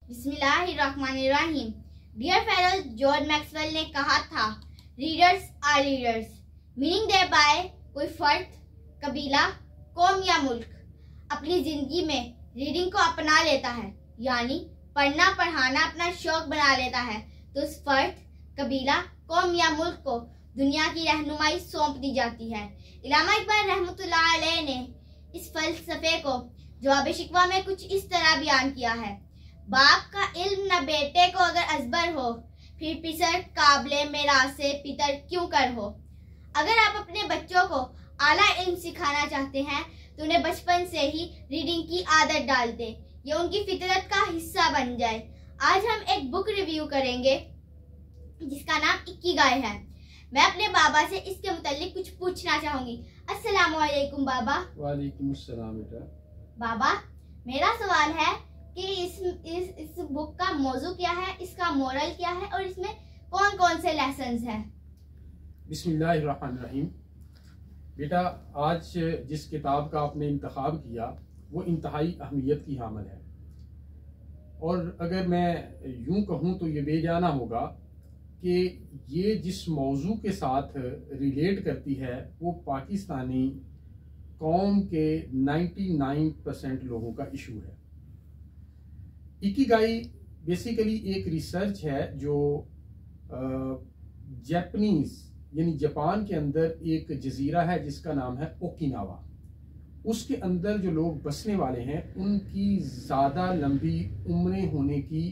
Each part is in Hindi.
बिस्मिल्लाहिर्रहमानिर्रहीम। डियर फेलोज, जॉर्ज मैक्सवेल ने कहा था, readers are leaders, meaning thereby कोई फर्द, कबीला, कौम या मुल्क अपनी जिंदगी में रीडिंग को अपना लेता है, यानी पढ़ना पढ़ाना अपना शौक बना लेता है, तो उस फर्द, कबीला, कौम या मुल्क को दुनिया की रहनुमाई सौंप दी जाती है। इल्लामा इकबाल रहमतुल्लाह अलैह ने इस फलसफे को जवाब शिकवा में कुछ इस तरह बयान किया है। बाप का इल्म न बेटे को अगर अजबर हो, फिर पिसर काबले मेरासे पितर क्यों कर हो। अगर आप अपने बच्चों को आला इल्म सिखाना चाहते हैं तो उन्हें बचपन से ही रीडिंग की आदत डाल दें, ये उनकी फितरत का हिस्सा बन जाए। आज हम एक बुक रिव्यू करेंगे जिसका नाम इकिगाई है। मैं अपने बाबा से इसके मुतालिक कुछ पूछना चाहूंगी। अस्सलाम वालेकुम बाबा। वालेकुम अस्सलाम बेटा। बाबा, मेरा सवाल है कि इस बुक का मौजू क्या है, इसका मोरल क्या है और इसमें कौन कौन से लेसन्स हैं। बिस्मिल्लाहिर्रहमानिर्रहीम। बेटा, आज जिस किताब का आपने इंतखाब किया वो इंतहाई अहमियत की हामिल है, और अगर मैं यूं कहूं तो ये बेजाना होगा कि ये जिस मौजू के साथ रिलेट करती है वो पाकिस्तानी कौम के 99% लोगों का इशू है। इकिगाई बेसिकली एक रिसर्च है जो जापानीज यानी जापान के अंदर एक जजीरा है जिसका नाम है ओकिनावा। उसके अंदर जो लोग बसने वाले हैं उनकी ज़्यादा लंबी उम्रें होने की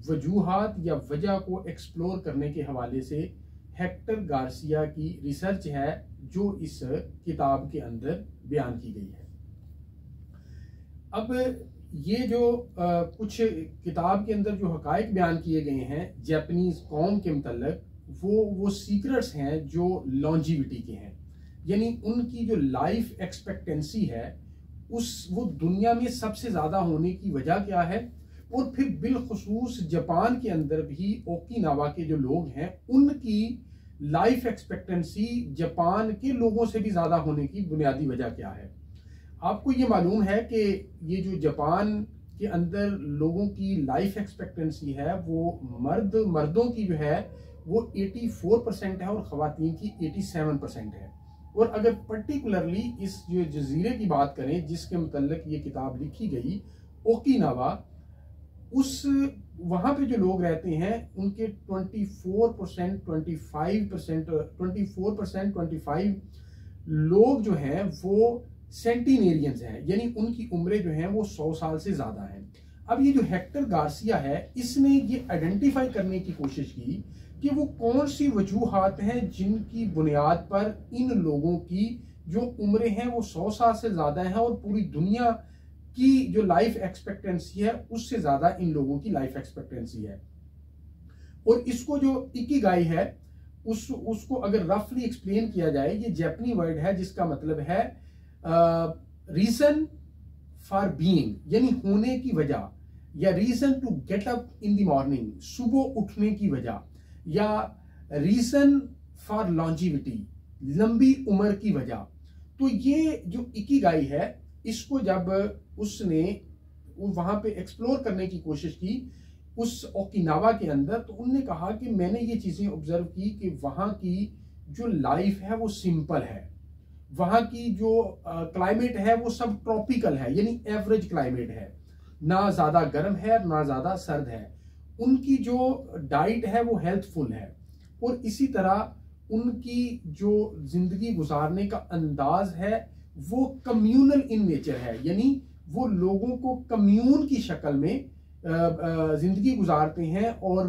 वजूहात या वजह को एक्सप्लोर करने के हवाले से हेक्टर गार्सिया की रिसर्च है जो इस किताब के अंदर बयान की गई है। अब ये जो कुछ किताब के अंदर जो हकायक बयान किए गए हैं जापानीज कौम के मतलब वो सीक्रेट्स हैं जो लॉन्जिविटी के हैं, यानी उनकी जो लाइफ एक्सपेक्टेंसी है वो दुनिया में सबसे ज़्यादा होने की वजह क्या है, और फिर बिलखुसूस जापान के अंदर भी ओकिनावा के जो लोग हैं उनकी लाइफ एक्सपेक्टेंसी जापान के लोगों से भी ज़्यादा होने की बुनियादी वजह क्या है। आपको ये मालूम है कि ये जो जापान के अंदर लोगों की लाइफ एक्सपेक्टेंसी है वो मर्दों की जो है वो 84% है और ख़वातीन की 87% है। और अगर पर्टिकुलरली इस जो जजीरे की बात करें जिसके मुतल्लिक ये किताब लिखी गई, ओकिनावा, उस वहाँ पे जो लोग रहते हैं उनके 24% 25 लोग जो हैं वो सेंटिनेरियंस हैं, यानी उनकी उम्रें जो हैं वो 100 साल से ज़्यादा हैं। अब ये जो हेक्टर गार्सिया है इसने ये आइडेंटिफाई करने की कोशिश की कि वो कौन सी वजूहात हैं जिनकी बुनियाद पर इन लोगों की जो उम्रें हैं वो 100 साल से ज़्यादा हैं और पूरी दुनिया की जो लाइफ एक्सपेक्टेंसी है उससे ज़्यादा इन लोगों की लाइफ एक्सपेक्टेंसी है। और इसको जो इकिगाई है उसको अगर रफली एक्सप्लेन किया जाए, ये जापानी वर्ड है जिसका मतलब है रीजन फॉर बीइंग, यानी होने की वजह, या reason to get up in the morning, सुबह उठने की वजह, या रीजन फॉर लॉन्जिविटी, लंबी उम्र की वजह। तो ये जो इकिगाई है इसको जब उसने वहां पे एक्सप्लोर करने की कोशिश की उस ओकिनावा के अंदर, तो उन्होंने कहा कि मैंने ये चीजें ऑब्जर्व की कि वहां की जो लाइफ है वो सिंपल है, वहां की जो क्लाइमेट है वो सब ट्रॉपिकल है, यानी एवरेज क्लाइमेट है, ना ज्यादा गर्म है ना ज्यादा सर्द है। उनकी जो डाइट है वो हेल्थफुल है, और इसी तरह उनकी जो जिंदगी गुजारने का अंदाज है वो कम्यूनल इन नेचर है, यानी वो लोगों को कम्यून की शक्ल में जिंदगी गुजारते हैं और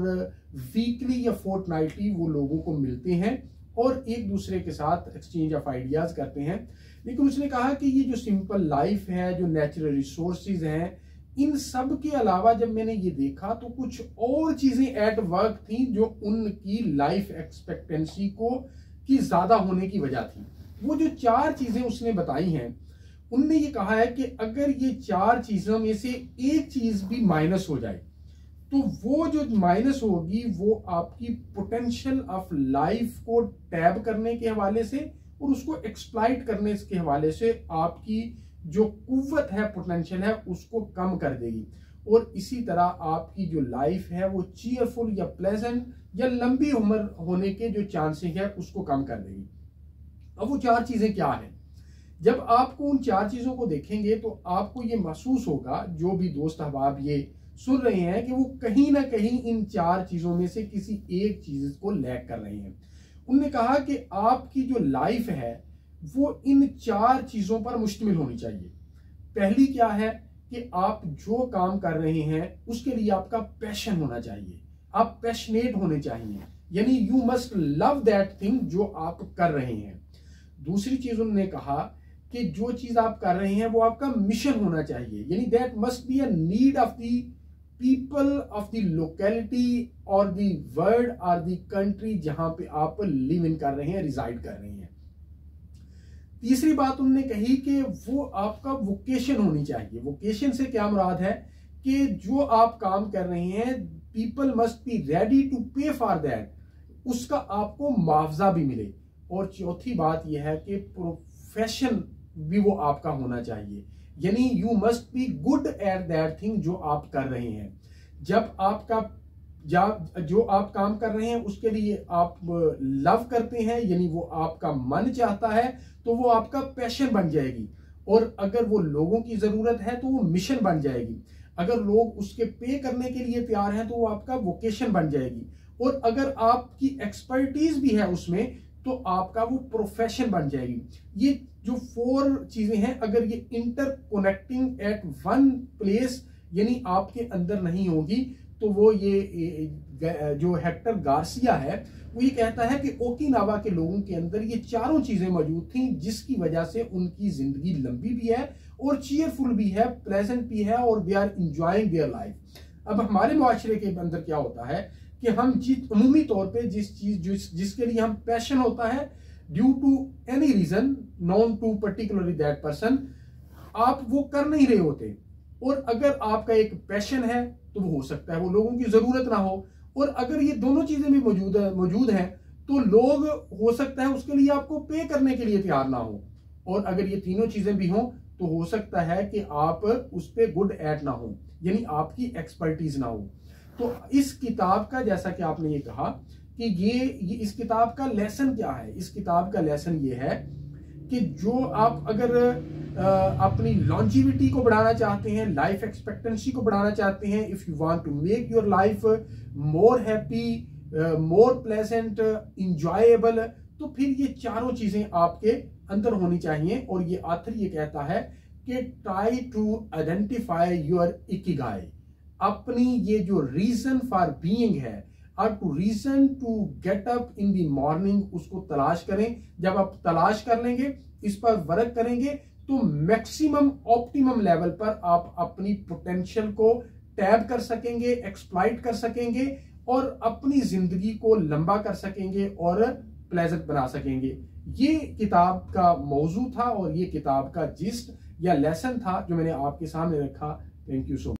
वीकली या फोर्टनाइटली वो लोगों को मिलते हैं और एक दूसरे के साथ एक्सचेंज ऑफ आइडियाज करते हैं। लेकिन उसने कहा कि ये जो सिंपल लाइफ है, जो नेचुरल रिसोर्सेज हैं, इन सब के अलावा जब मैंने ये देखा तो कुछ और चीजें एट वर्क थी जो उनकी लाइफ एक्सपेक्टेंसी की ज्यादा होने की वजह थी। वो जो 4 चीजें उसने बताई हैं, उनने ये कहा है कि अगर ये 4 चीजों में से एक चीज भी माइनस हो जाए तो वो जो माइनस होगी वो आपकी पोटेंशियल ऑफ लाइफ को टैब करने के हवाले से और उसको एक्सप्लॉइट करने के हवाले से आपकी जो कुव्वत है, पोटेंशियल है, उसको कम कर देगी। और इसी तरह आपकी जो लाइफ है वो चीयरफुल या प्लेजेंट या लंबी उम्र होने के जो चांसेस है उसको कम कर देगी। अब वो 4 चीजें क्या हैं? जब आपको उन 4 चीजों को देखेंगे तो आपको ये महसूस होगा, जो भी दोस्त अहबाब ये सुन रहे हैं, कि वो कहीं ना कहीं इन 4 चीजों में से किसी एक चीज को लैक कर रहे हैं। उन्होंने कहा कि आपकी जो लाइफ है वो इन 4 चीजों पर मुश्तमिल होनी चाहिए। पहली क्या है कि आप जो काम कर रहे हैं उसके लिए आपका पैशन होना चाहिए, आप पैशनेट होने चाहिए, यानी you must love that thing जो आप कर रहे हैं। दूसरी चीज उन्होंने कहा कि जो चीज आप कर रहे हैं वो आपका मिशन होना चाहिए, यानी that must be a need of the people of the locality और द वर्ल्ड और द कंट्री जहां पे आप लिव इन कर रहे हैं, रिजाइड कर रहे हैं। तीसरी बात उन्होंने कही कि वो आपका वोकेशन होनी चाहिए। वोकेशन से क्या मुराद है कि जो आप काम कर रहे हैं people must be ready to pay for that, उसका आपको मुआवजा भी मिले। और चौथी बात यह है कि प्रोफेशन भी वो आपका होना चाहिए, यानी you must be good at that thing जो आप कर रहे हैं। जब आपका जो आप काम कर रहे हैं उसके लिए आप लव करते हैं, यानी वो आपका मन चाहता है, तो वो आपका पैशन बन जाएगी। और अगर वो लोगों की जरूरत है तो वो मिशन बन जाएगी। अगर लोग उसके पे करने के लिए तैयार हैं तो वो आपका वोकेशन बन जाएगी। और अगर आपकी एक्सपर्टीज भी है उसमें तो आपका वो प्रोफेशन बन जाएगी। ये जो 4 चीजें हैं, अगर ये इंटरकनेक्टिंग एट वन प्लेस यानी आपके अंदर नहीं होगी तो वो ये जो हेक्टर गार्सिया है वो ये कहता है कि ओकिनावा के लोगों के अंदर ये 4 चीजें मौजूद थी, जिसकी वजह से उनकी जिंदगी लंबी भी है और चीयरफुल भी है, प्लेजेंट भी है, और they are enjoying their life. अब हमारे मुआशरे के अंदर क्या होता है कि हम उमूमी तौर पे जिसके लिए हम पैशन होता है, due to any reason known to particularly that person, आप वो कर नहीं रहे होते। और अगर आपका एक पैशन है तो वो हो सकता है वो लोगों की जरूरत ना हो, और अगर ये दोनों चीजें भी मौजूद हैं तो लोग हो सकता है उसके लिए आपको पे करने के लिए तैयार ना हो, और अगर ये तीनों चीजें भी हों तो हो सकता है कि आप उस पर गुड एट ना हो, यानी आपकी एक्सपर्टीज ना हो। तो इस किताब का, जैसा कि आपने ये कहा कि ये इस किताब का लेसन क्या है, इस किताब का लेसन ये है कि जो आप अगर अपनी लॉन्जिविटी को बढ़ाना चाहते हैं, लाइफ एक्सपेक्टेंसी को बढ़ाना चाहते हैं, if you want to make your life more happy, more pleasant, enjoyable, तो फिर ये 4 चीजें आपके अंदर होनी चाहिए। और ये ऑथर ये कहता है कि try to identify your ikigai, अपनी ये जो रीजन फॉर बीइंग है और to reason to get up in the morning, उसको तलाश करें। जब आप तलाश कर लेंगे, इस पर वर्क करेंगे, तो मैक्सिमम ऑप्टिमम लेवल पर आप अपनी पोटेंशियल को टैप कर सकेंगे, एक्सप्लॉइट कर सकेंगे और अपनी जिंदगी को लंबा कर सकेंगे और प्लेजेंट बना सकेंगे। ये किताब का मौजू था और ये किताब का जिस्ट या लेसन था जो मैंने आपके सामने रखा। Thank you so much.